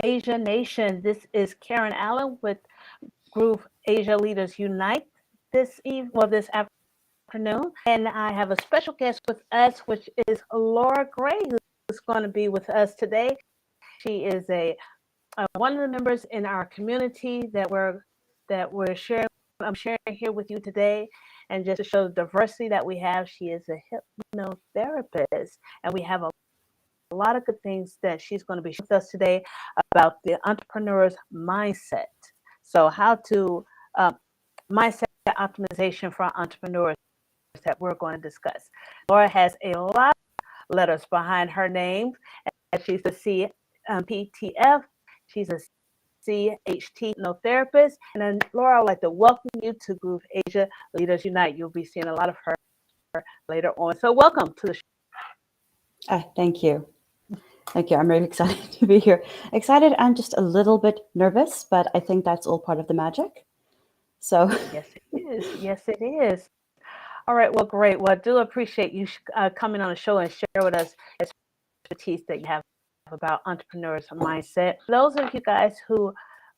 Asia Nation. This is Karen Allen with Groove Asia Leaders Unite this afternoon. And I have a special guest with us, which is Laura Gray, who's going to be with us today. She is one of the members in our community that we're sharing. I'm sharing here with you today, and just to show the diversity that we have, she is a hypnotherapist, and we have a lot of good things that she's going to be sharing with us today about the entrepreneur's mindset. So, how to mindset optimization for entrepreneurs that we're going to discuss. Laura has a lot of letters behind her name, and she's a CPTF. She's a CHT therapist. And then, Laura, I'd like to welcome you to Groove Asia Leaders Unite. You'll be seeing a lot of her later on. So, welcome to the show. Thank you. Thank you. I'm really excited to be here. Excited and just a little bit nervous, but I think that's all part of the magic. So yes, it is. Yes, it is. All right. Well, great. Well, I do appreciate you coming on the show and share with us expertise that you have about entrepreneurs' mindset. For those of you guys who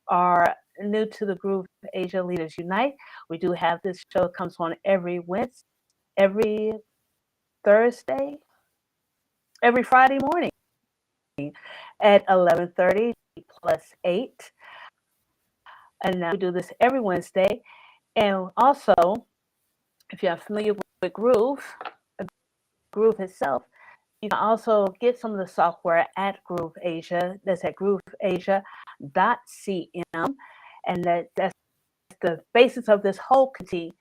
are new to the Groove Asia Leaders Unite, we do have this show that comes on every Thursday, every Friday morning at 11:30 +8. And now we do this every Wednesday. And also, if you're familiar with Groove itself, you can also get some of the software at Groove Asia. That's at grooveasia.cm. And that's the basis of this whole community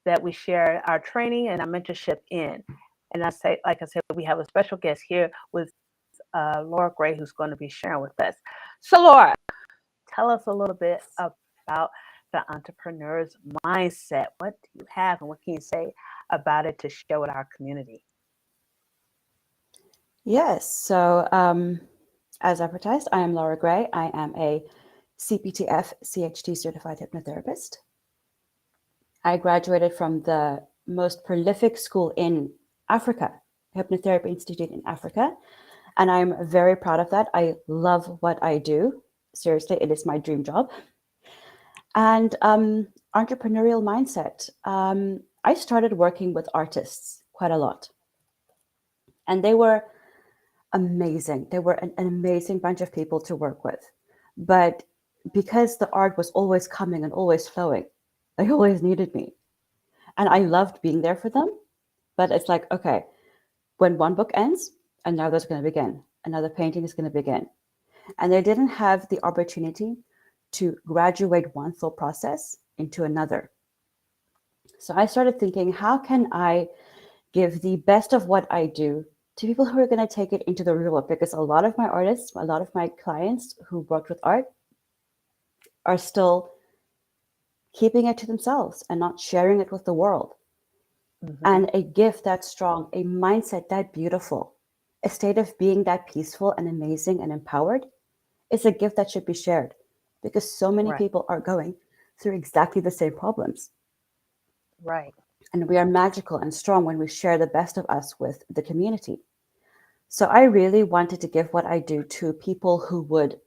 that we share our training and our mentorship in. And like I said, we have a special guest here with Laura Gray, who's going to be sharing with us. So, Laura, tell us a little bit about the entrepreneur's mindset. What do you have and what can you say about it to share with our community? yes, so as advertised, I am Laura Gray. I am a CPTF CHT certified hypnotherapist. I graduated from the most prolific school in Africa, Hypnotherapy Institute in Africa, and I'm very proud of that. I love what I do. Seriously, it is my dream job. And entrepreneurial mindset. I started working with artists quite a lot, and they were amazing. They were an amazing bunch of people to work with. But because the art was always coming and always flowing, they always needed me. And I loved being there for them. But it's like, okay, when one book ends, another's going to begin. Another painting is going to begin. And they didn't have the opportunity to graduate one thought process into another. So I started thinking, how can I give the best of what I do to people who are going to take it into the real world? Because a lot of my artists, a lot of my clients who worked with art are still keeping it to themselves and not sharing it with the world. Mm-hmm. And a gift that strong, a mindset that beautiful, a state of being that peaceful and amazing and empowered is a gift that should be shared, because so many people are going through exactly the same problems. Right. And we are magical and strong when we share the best of us with the community. So I really wanted to give what I do to people who would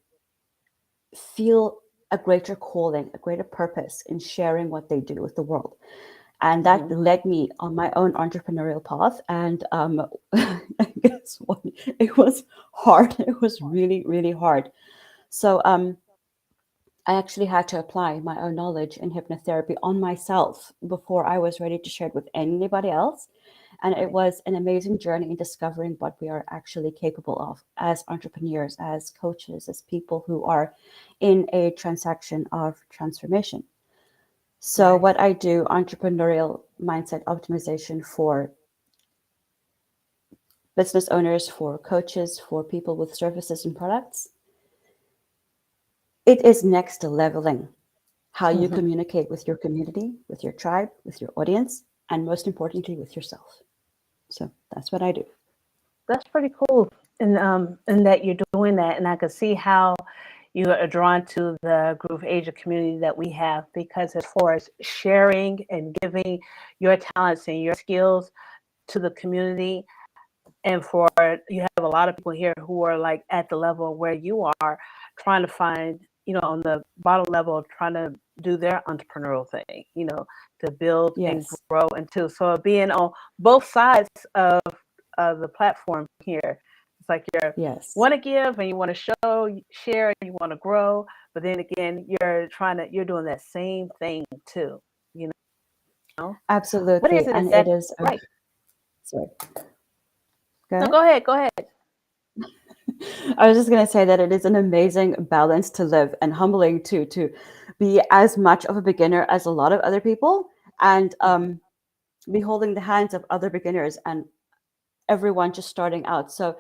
feel a greater calling, a greater purpose in sharing what they do with the world. And that led me on my own entrepreneurial path. And guess what? It was hard. It was really, really hard. So I actually had to apply my own knowledge in hypnotherapy on myself before I was ready to share it with anybody else. And it was an amazing journey in discovering what we are actually capable of as entrepreneurs, as coaches, as people who are in a transaction of transformation. So what I do, entrepreneurial mindset optimization for business owners, for coaches, for people with services and products, it is next leveling how you communicate with your community, with your tribe, with your audience, and most importantly, with yourself. So that's what I do. That's pretty cool. And that you're doing that. And I can see how you are drawn to the Groove Asia community that we have, because as far as sharing and giving your talents and your skills to the community, and for you have a lot of people here who are like at the level where you are, trying to find, on the bottom level, trying to do their entrepreneurial thing, to build and Yes. grow into. So being on both sides of the platform here, it's like you Yes. want to give and you want to share, and you want to grow, but then again, you're doing that same thing too, you know. What is Absolutely. it And it exactly? is a, Right. sorry, go No, ahead. go ahead. I was just going to say that it is an amazing balance to live and humbling to be as much of a beginner as a lot of other people, and be holding the hands of other beginners and everyone just starting out. So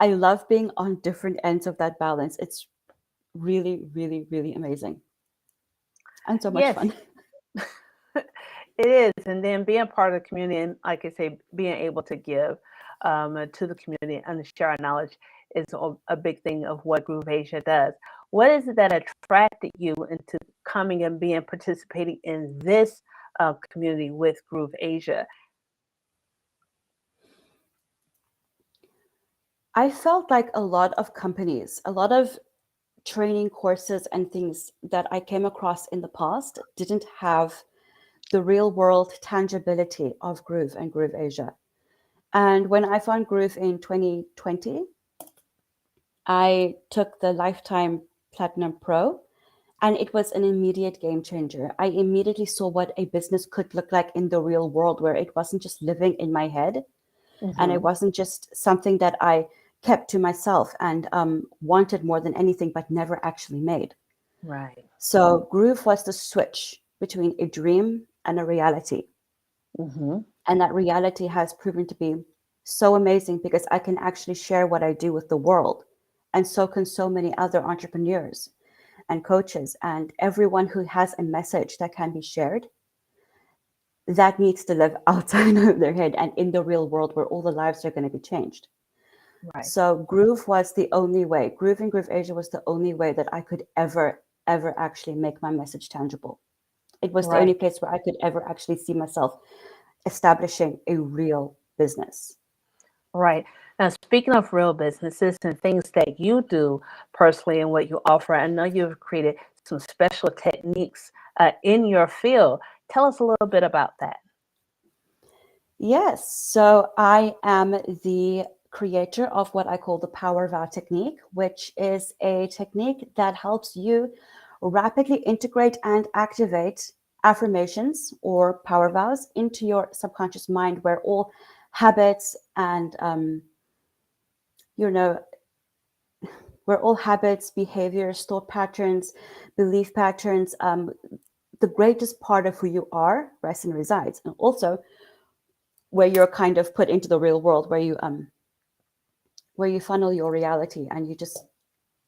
I love being on different ends of that balance. It's really, really, really amazing and so much Yes, fun. it is. And then being part of the community, and like I say, being able to give to the community and to share our knowledge is a big thing of what Groove Asia does. What is it that attracted you into coming and being participating in this community with Groove Asia? I felt like a lot of companies, a lot of training courses and things that I came across in the past didn't have the real world tangibility of Groove and Groove Asia. And when I found Groove in 2020, I took the Lifetime Platinum Pro, and it was an immediate game changer. I immediately saw what a business could look like in the real world, where it wasn't just living in my head and it Hmm. wasn't just something that I kept to myself and wanted more than anything, but never actually made. Right. So Groove was the switch between a dream and a reality. Hmm. And that reality has proven to be so amazing because I can actually share what I do with the world. And so can so many other entrepreneurs and coaches and everyone who has a message that can be shared that needs to live outside of their head and in the real world where all the lives are going to be changed. Right. So Groove was the only way. Groove and Groove Asia was the only way that I could ever actually make my message tangible. It was the only Right. place where I could ever actually see myself establishing a real business. Right. Now, speaking of real businesses and things that you do personally and what you offer, I know you've created some special techniques in your field. Tell us a little bit about that. Yes, so I am the creator of what I call the Power Vow technique, which is a technique that helps you rapidly integrate and activate affirmations or power vows into your subconscious mind, where all habits and you know where all habits, behaviors, thought patterns, belief patterns, the greatest part of who you are rests and resides, and also where you're kind of put into the real world, where you funnel your reality and you just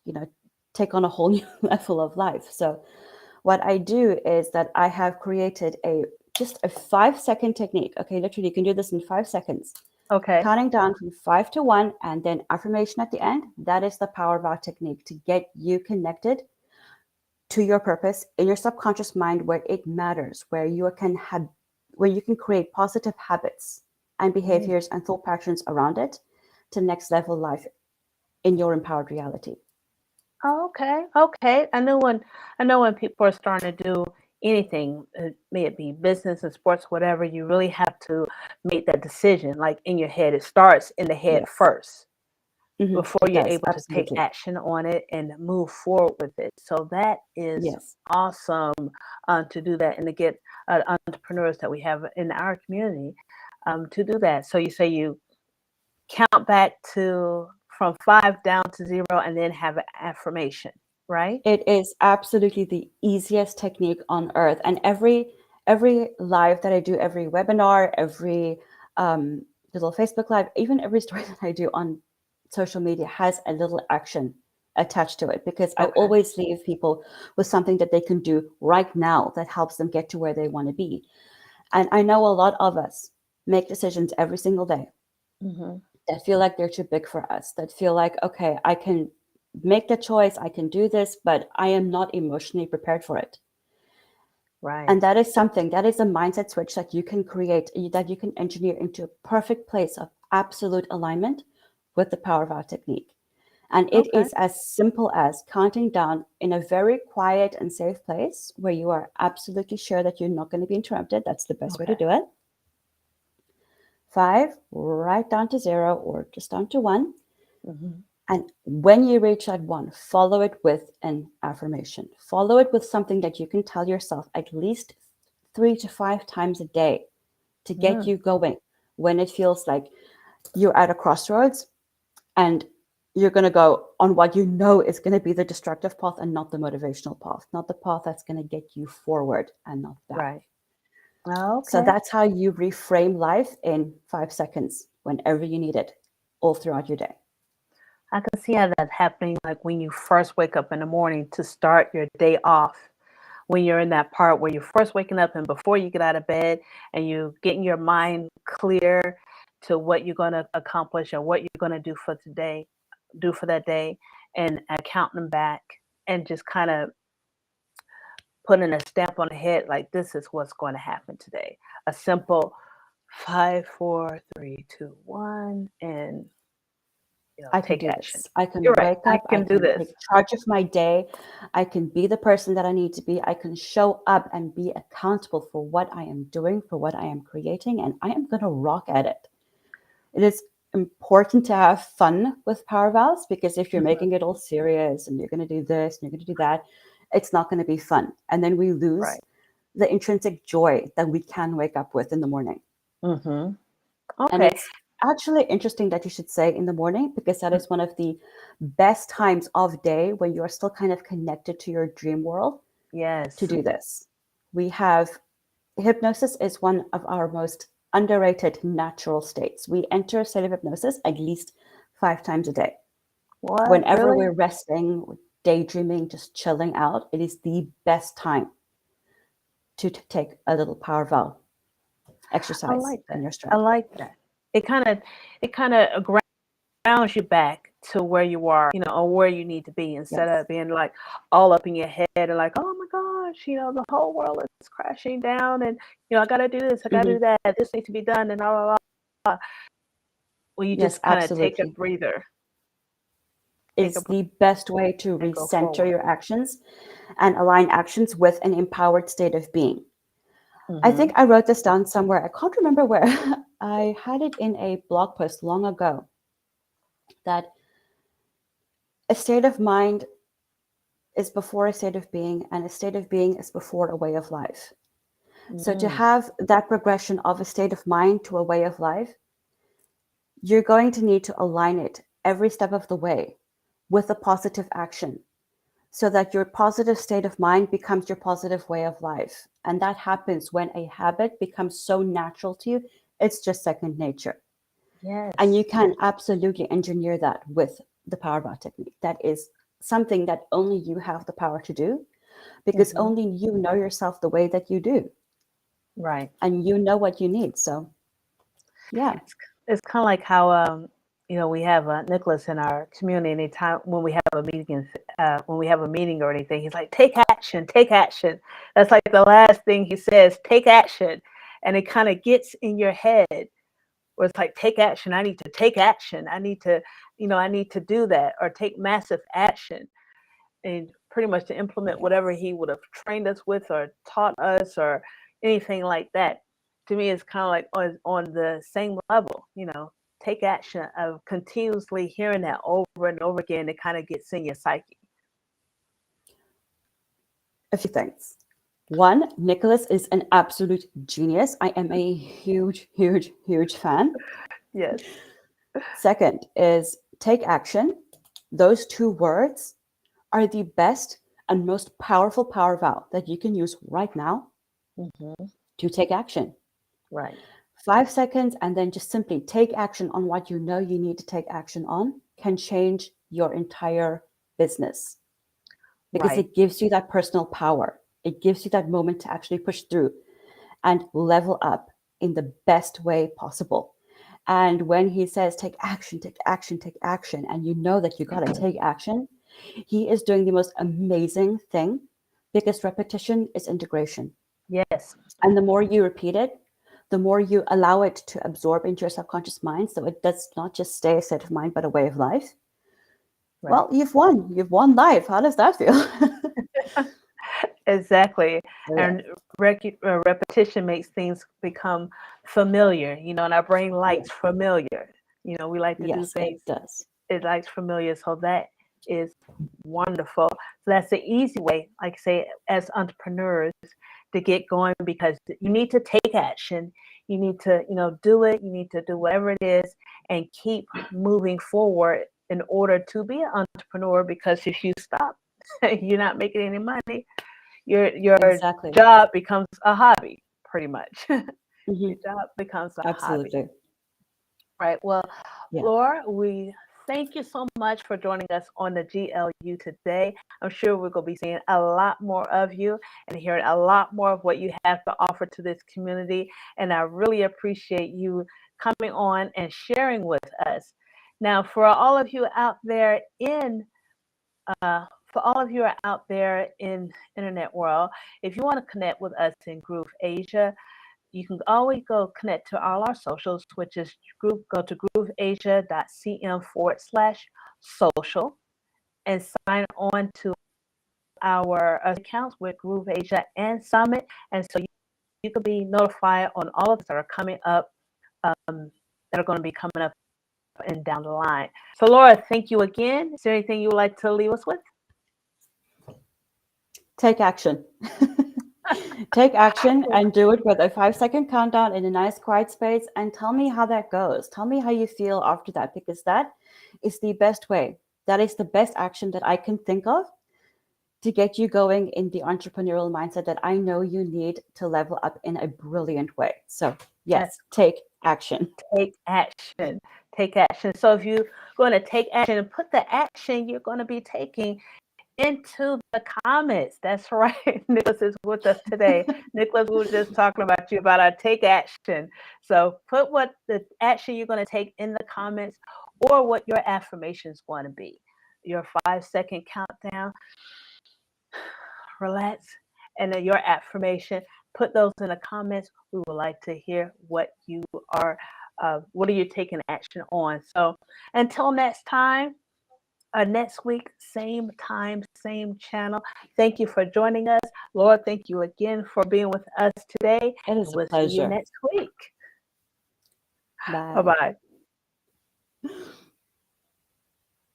you know take on a whole new level of life. So what I do is that I have created a just a 5-second technique. Okay, literally you can do this in 5 seconds, Okay. counting down from 5 to 1 and then affirmation at the end. That is the power vow technique to get you connected to your purpose in your subconscious mind, where it matters, where you can create positive habits and Mm. behaviors and thought patterns around it to next level life in your empowered reality. Oh, okay. Okay. I know when people are starting to do anything, may it be business and sports, whatever, you really have to make that decision. Like in your head, it starts in the head Yes. first before It you're does. able to take Absolutely. action on it and move forward with it. So that is Yes. awesome to do that and to get entrepreneurs that we have in our community to do that. So you say you count back to from 5 down to 0 and then have an affirmation, right? It is absolutely the easiest technique on earth. And every live that I do, every webinar, every um, little Facebook live, even every story that I do on social media has a little action attached to it, because I Okay. always leave people with something that they can do right now that helps them get to where they want to be. And I know a lot of us make decisions every single day Hmm. that feel like they're too big for us, that feel like, okay, I can make the choice, I can do this, but I am not emotionally prepared for it. Right. And that is something, that is a mindset switch that you can create, that you can engineer into a perfect place of absolute alignment with the power of our technique. And it Okay. is as simple as counting down in a very quiet and safe place where you are absolutely sure that you're not going to be interrupted. That's the best way to Okay. do it. 5, right down to 0 or just down to 1. Mm-hmm. And when you reach that 1, follow it with an affirmation. Follow it with something that you can tell yourself at least 3 to 5 times a day to get Mm, you going when it feels like you're at a crossroads and you're going to go on what you know is going to be the destructive path and not the motivational path, not the path that's going to get you forward and not back. right. So Okay. that's how you reframe life in 5 seconds whenever you need it, all throughout your day. I can see how that's happening, like when you first wake up in the morning to start your day off. When you're in that part where you're first waking up and before you get out of bed and you getting your mind clear to what you're going to accomplish or what you're going to do for today, do for that day, and counting back and just kind of putting a stamp on the head like this is what's going to happen today. A simple 5, 4, 3, 2, 1, and I can take do action. this. I can You're right. wake I up. I can do can this. take charge of my day. I can be the person that I need to be. I can show up and be accountable for what I am doing, for what I am creating, and I am going to rock at it. It is important to have fun with power vows because if you're Mhm. making it all serious and you're going to do this and you're going to do that, it's not going to be fun. And then we lose Right. the intrinsic joy that we can wake up with in the morning. Mhm. And Okay. it's actually interesting that you should say in the morning because that is one of the best times of day when you are still kind of connected to your dream world to Yes. do this. We have hypnosis is one of our most underrated natural states. We enter a state of hypnosis at least 5 times a day. What? Whenever Really? we're resting, daydreaming, just chilling out, it is the best time to take a little power vow I exercise like in that. your I strength. like that. It kind of grounds you back to where you are, or where you need to be instead Yes. of being like all up in your head and like, oh my gosh, the whole world is crashing down and I gotta do this, I gotta Mhm. do that, this needs to be done and blah blah blah. Well, you Yes, just kind of take a absolutely. breather, take a Is breath the best way to and go recenter forward. your actions and align actions with an empowered state of being. I think Hmm. I wrote this down somewhere. I can't remember where. I had it in a blog post long ago that a state of mind is before a state of being, and a state of being is before a way of life. So, to Mm, have that progression of a state of mind to a way of life, you're going to need to align it every step of the way with a positive action so that your positive state of mind becomes your positive way of life. And that happens when a habit becomes so natural to you, it's just second nature. And yes. you can absolutely engineer that with the power bar technique. That is something that only you have the power to do because Hmm. only you know yourself the way that you do Right. and you know what you need. So, yeah. It's kind of like how we have Nicholas in our community. Anytime when we have a meeting, when we have a meeting or anything, he's like, "Take action, take action." That's like the last thing he says. Take action, and it kind of gets in your head where it's like, "Take action. I need to take action. I need to, I need to do that or take massive action." And pretty much to implement whatever he would have trained us with or taught us or anything like that. To me, it's kind of like on the same level, take action of continuously hearing that over and over again. It kind of gets in your psyche. A few things. One, Nicholas is an absolute genius. I am a huge, huge, huge fan. Yes. Second is take action. Those two words are the best and most powerful power vow that you can use right now Hmm. to take action. Right. 5 seconds and then just simply take action on what you know you need to take action on can change your entire business because Right. it gives you that personal power. It gives you that moment to actually push through and level up in the best way possible. And when he says, take action, take action, take action, and you know that you got to take action, he is doing the most amazing thing because repetition is integration. Yes. And the more you repeat it, the more you allow it to absorb into your subconscious mind. So it does not just stay a state of mind, but a way of life. Well, you've won. You've won life. How does that feel? Exactly. Oh, yeah. And repetition makes things become familiar, you know, and our brain Yeah. likes familiar. You know, we like to do Yes, it things, does. it likes familiar. So that is wonderful. So that's the easy way, like I say, as entrepreneurs to get going, because you need to take action. You need to, you know, do it. You need to do whatever it is and keep moving forward in order to be an entrepreneur, because if you stop, you're not making any money. Your Exactly. job becomes a hobby, pretty much. Hmm. Your job becomes a hobby, Absolutely. right? Well, Yeah. Laura, we thank you so much for joining us on the GLU today. I'm sure we're going to be seeing a lot more of you and hearing a lot more of what you have to offer to this community. And I really appreciate you coming on and sharing with us. Now, for all of you out there in internet world, if you want to connect with us in Groove Asia, you can always go connect to all our socials, which is go to grooveasia.cm/social and sign on to our accounts with Groove Asia and Summit. And so you can be notified on all of us that are coming up, that are going to be coming up and down the line. So Laura, thank you again. Is there anything you would like to leave us with? Take action. Take action and do it with a 5-second countdown in a nice quiet space, and tell me how that goes. Tell me how you feel after that, because that is the best way. That is the best action that I can think of to get you going in the entrepreneurial mindset that I know you need to level up in a brilliant way. So, yes, take action. Take action. Take action. So if you're going to take action, and put the action you're going to be taking into the comments. That's right. Nicholas is with us today. Nicholas, we were just talking about you about our take action. So put what the action you're going to take in the comments, or what your affirmation is going to be. Your 5-second countdown, relax, and then your affirmation. Put those in the comments. We would like to hear what you are, what are you taking action on. So until next time, next week, same time, same channel. Thank you for joining us. Laura, thank you again for being with us today. It is a We'll see you pleasure. next week. Bye. Bye-bye.